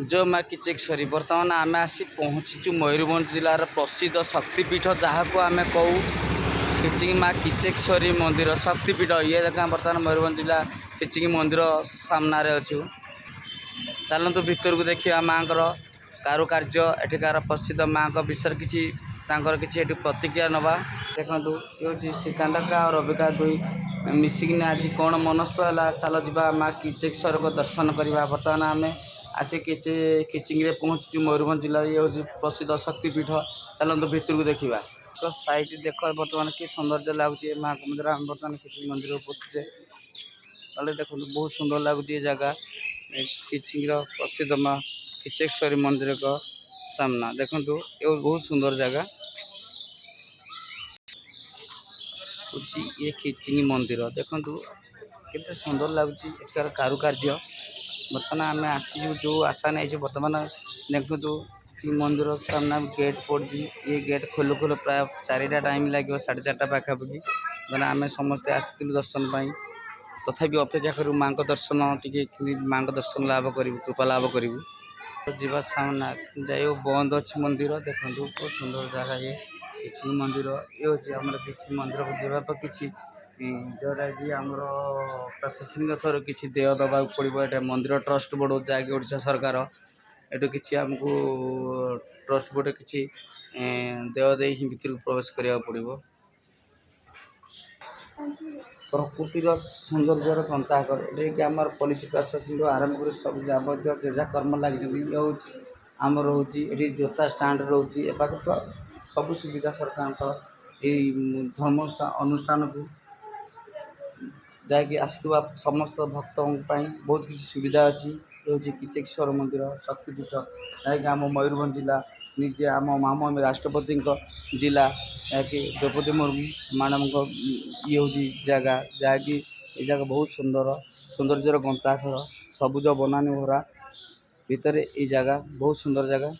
जो माँ किचेकश्वरी बर्तमान आम आसी पहुँचीचु मयूरभंज जिलार प्रसिद्ध शक्तिपीठ जहाँ को आम कहू किचिंग माँ किचेकश्वरी मंदिर शक्तिपीठ ये देखा बर्तमान मयूरभंज जिला किचिंग मंदिर सामना अच्छु चलतु भितर को देखा माँ कारुकार्य एठिकार प्रसिद्ध माँ विषय किसी किसी प्रतिक्रिया नवा देखु ये श्रीकांता और रविका दुई मिसिकिन आज कौन मनस्थ है चल जा माँ किचेकश्वर को दर्शन करवा बर्तमान आम आसी किचिंग पहुँचु मयूरभंज जिले ये हूँ प्रसिद्ध शक्तिपीठ चलतु भितर को देखा तो साइड देख बर्तमान कि सौंदर्य लगुच माँ मंदिर आम बर्तमान किचिंग मंदिर पहुँचे देखो बहुत सुंदर लगुच ये जगह किचिंग प्रसिद्ध माँ किचेकश्वरी मंदिर का सामना देखु ये बहुत सुंदर जगह ये किचिंग मंदिर देखु केते सुंदर लगुच एटार कारुकार्य बर्तमान आम आसी जो आशा नहीं बर्तमान देखु किचिंग मंदिर सामना गेट पड़ी ये गेट खोलु खोलु प्राय 4टा टाइम लगे 4:30 पाखापाखि मैंने आम समस्ते आसलु दर्शन पाई तथापि अपेक्षा करूँ माँ दर्शन टी माँ दर्शन लाभ करूँ कृपा लाभ करूँ तो जीवा सामना जाए बंद अच्छी मंदिर देखो बहुत सुंदर जगह ये किसी मंदिर ये हूँ आम किसी मंदिर को जावाप कि जोटा कि आमर प्रशासनिक थर किसी देय दबा पड़ो ये मंदिर ट्रस्ट बोर्ड जहाँकि ओडिशा सरकार एटू किसी आमको ट्रस्ट बोर्ड किसी देय दे भितर प्रवेश करा पड़ो प्रकृतिर सौंदर्य गंताघर ये आम पुलिस प्रशासन आरंभ कर सब जबत जेजा कर्म लगे ये हूँ आमर हूँ ये जोता स्टाण्ड रोचे सब सुविधा सरकार धर्म अनुष्ठान को जहाँकि आसुवा समस्त भक्तों बहुत किसी सुविधा अच्छी ये हूँ किचेकश्वर मंदिर शक्तिपीठ जहाँकि आम मयूरभंज जिला निजे आम माम राष्ट्रपति जिला जहाँकि द्रौपदी मुर्मू मैडम ये हूँ जगह जहाँकि ये जगह बहुत सुंदर सौंदर्यर गंताघर सबुज बनानी भरा भितर ये जगह बहुत सुंदर जगह।